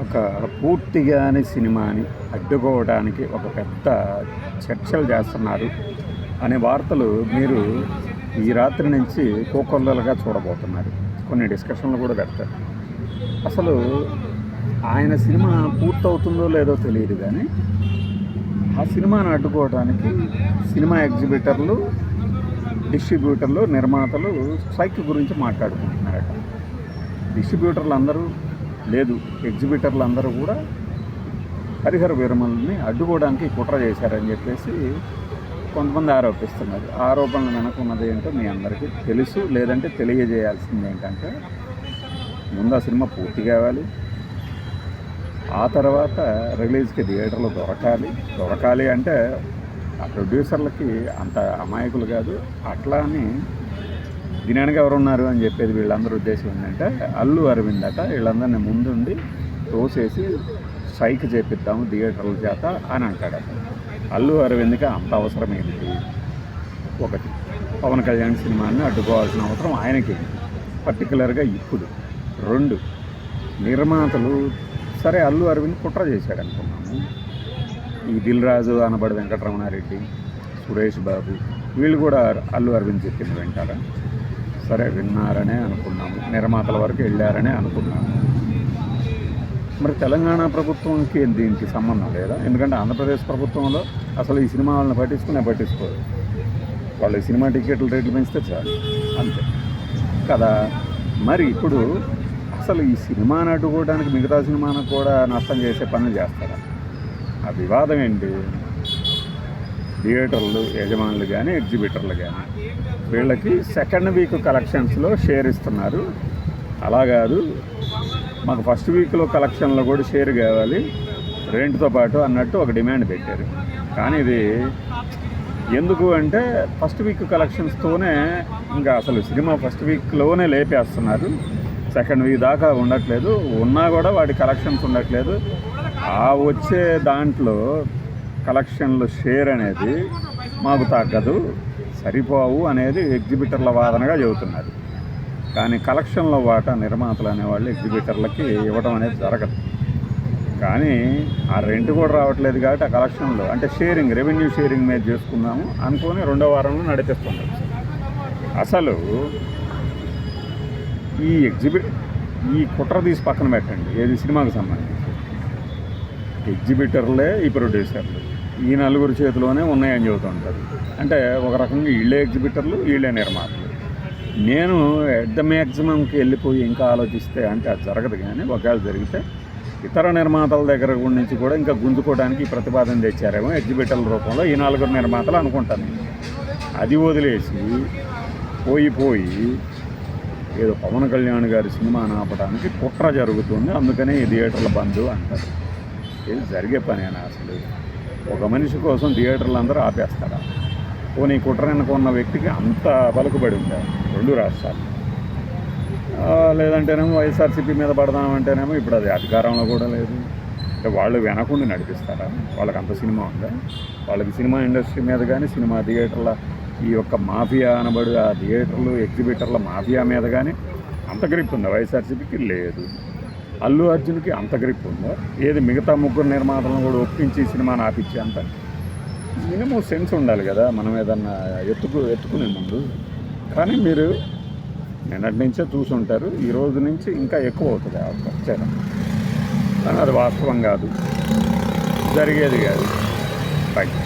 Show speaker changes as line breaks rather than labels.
ఒక పూర్తిగాని సినిమాని అడ్డుకోవడానికి ఒక పెద్ద చర్చలు చేస్తున్నారు అనే వార్తలు మీరు ఈ రాత్రి నుంచి కోకొల్లలుగా చూడబోతున్నారు. కొన్ని డిస్కషన్లు కూడా పెడతారు. అసలు ఆయన సినిమా పూర్తవుతుందో లేదో తెలియదు, కానీ ఆ సినిమాను అడ్డుకోవడానికి సినిమా ఎగ్జిబిటర్లు, డిస్ట్రిబ్యూటర్లు, నిర్మాతలు స్ట్రైక్ గురించి మాట్లాడుకుంటున్నారట. డిస్ట్రిబ్యూటర్లు అందరూ లేదు, ఎగ్జిబిటర్లు అందరూ కూడా హరిహర వీరమల్ని అడ్డుకోవడానికి కుట్ర చేశారని చెప్పేసి కొంతమంది ఆరోపిస్తున్నారు. ఆరోపణలు వెనకున్నది ఏంటో మీ అందరికీ తెలుసు, లేదంటే తెలియజేయాల్సింది ఏంటంటే ముందు ఆ సినిమా పూర్తి కావాలి, ఆ తర్వాత రిలీజ్కి థియేటర్లు దొరకాలి అంటే ఆ ప్రొడ్యూసర్లకి అంత అమాయకులు కాదు. అట్లా అని దీనికి ఎవరున్నారు అని చెప్పేది వీళ్ళందరూ ఉద్దేశం ఏంటంటే అల్లు అరవింద్ అట వీళ్ళందరినీ ముందుండి తోసేసి స్ట్రైక్ చేపిద్దాము థియేటర్ల చేత అని అంటాడట. అల్లు అరవింద్కి అంత అవసరం ఏంటి? ఒకటి, పవన్ కళ్యాణ్ సినిమాని అడ్డుకోవాల్సిన అవసరం ఆయనకి పర్టికులర్గా ఇప్పుడు. రెండు, నిర్మాతలు సరే అల్లు అరవింద్ కుట్ర చేశాడు అనుకున్నాము. ఈ దిల్ రాజు, అనబడి వెంకటరమణారెడ్డి, సురేష్ బాబు వీళ్ళు కూడా అల్లు అరవింద్ చెప్పింది వింటారా? సరే విన్నారనే అనుకున్నాము, నిర్మాతల వరకు వెళ్ళారనే అనుకున్నాము. మరి తెలంగాణ ప్రభుత్వంకి దీనికి సంబంధం లేదా? ఎందుకంటే ఆంధ్రప్రదేశ్ ప్రభుత్వంలో అసలు ఈ సినిమా వాళ్ళని పట్టించుకోరు. వాళ్ళు ఈ సినిమా టికెట్ల రేట్లు పెంచితే చాలు, అంతే కదా. మరి ఇప్పుడు అసలు ఈ సినిమాని అడ్డుకోవడానికి మిగతా సినిమాను కూడా నష్టం చేసే పనులు చేస్తారా? ఆ వివాదం ఏంటి? థియేటర్లు యజమానులు కానీ ఎగ్జిబిటర్లు కానీ వీళ్ళకి సెకండ్ వీక్ కలెక్షన్స్లో షేర్ ఇస్తున్నారు. అలా కాదు, మాకు ఫస్ట్ వీక్లో కలెక్షన్లో కూడా షేర్ కావాలి రెంట్తో పాటు అన్నట్టు ఒక డిమాండ్ పెట్టారు. కానీ ఇది ఎందుకు అంటే ఫస్ట్ వీక్ కలెక్షన్స్తోనే ఇంకా అసలు సినిమా ఫస్ట్ వీక్లోనే లేపేస్తున్నారు. సెకండ్ వీక్ దాకా ఉండట్లేదు, ఉన్నా కూడా వాటి కలెక్షన్స్ ఉండట్లేదు. ఆ వచ్చే దాంట్లో కలెక్షన్లు షేర్ అనేది మాకు తగ్గదు, సరిపోవు అనేది ఎగ్జిబిటర్ల వాదనగా చెబుతున్నారు. కానీ కలెక్షన్ల వాటా నిర్మాతలు అనేవాళ్ళు ఎగ్జిబిటర్లకి ఇవ్వడం అనేది జరగదు. కానీ ఆ రెంట్ కూడా రావట్లేదు కాబట్టి ఆ కలెక్షన్లో అంటే రెవెన్యూ షేరింగ్ మీద చేసుకుందాము అనుకొని రెండో వారంలో నడిపిస్తున్నారు. అసలు ఈ కుట్ర తీసి పక్కన పెట్టండి, ఏది సినిమాకు సంబంధించి ఎగ్జిబిటర్లే ఈ ప్రొడ్యూసర్లు ఈ నలుగురు చేతిలోనే ఉన్నాయని చెబుతుంటారు. అంటే ఒక రకంగా వీళ్ళే ఎగ్జిబిటర్లు, వీళ్ళే నిర్మాతలు. నేను ఎట్ ద మ్యాక్సిమంకి వెళ్ళిపోయి ఇంకా ఆలోచిస్తే అంటే అది జరగదు. కానీ ఒకవేళ జరిగితే ఇతర నిర్మాతల దగ్గర నుంచి కూడా ఇంకా గుంజుకోవడానికి ప్రతిపాదన తెచ్చారేమో ఎగ్జిబిటర్ల రూపంలో ఈ నలుగురు నిర్మాతలు అనుకుంటాను. అది వదిలేసి పోయి ఏదో పవన్ కళ్యాణ్ గారి సినిమాను ఆపడానికి కుట్ర జరుగుతుంది, అందుకనే ఈ థియేటర్ల బంద్ అంటారు. ఇది జరిగే పనేనా? అసలు ఒక మనిషి కోసం థియేటర్లు అందరూ ఆపేస్తారా? పోనీ కుట్ర అనుకున్న వ్యక్తికి అంత పలుకుబడి ఉంటారు రెండు రాష్ట్రాలు. లేదంటేనేమో వైఎస్ఆర్సీపీ మీద పడదామంటేనేమో ఇప్పుడు అది అధికారంలో కూడా లేదు. అంటే వాళ్ళు వెనకుండి నడిపిస్తారా? వాళ్ళకి అంత సినిమా ఉందా? వాళ్ళకి సినిమా ఇండస్ట్రీ మీద కానీ సినిమా థియేటర్ల ఈ యొక్క మాఫియా అనబడు ఆ థియేటర్లు ఎగ్జిబిటర్ల మాఫియా మీద కానీ అంత గ్రిప్ ఉందా? వైఎస్ఆర్సీపీకి లేదు. అల్లు అర్జున్కి అంత గ్రిప్ ఉందా? ఏది మిగతా ముగ్గురు నిర్మాతలను కూడా ఒప్పించి సినిమాని ఆపించి అంత మినిమం సెన్స్ ఉండాలి కదా మనం ఏదన్నా ఎత్తుకునే ముందు. కానీ మీరు నిన్నటి నుంచే చూసుంటారు, ఈ రోజు నుంచి ఇంకా ఎక్కువ అవుతుంది ఆ ప్రచారం. కానీ అది వాస్తవం కాదు, జరిగేది కాదు. రైట్.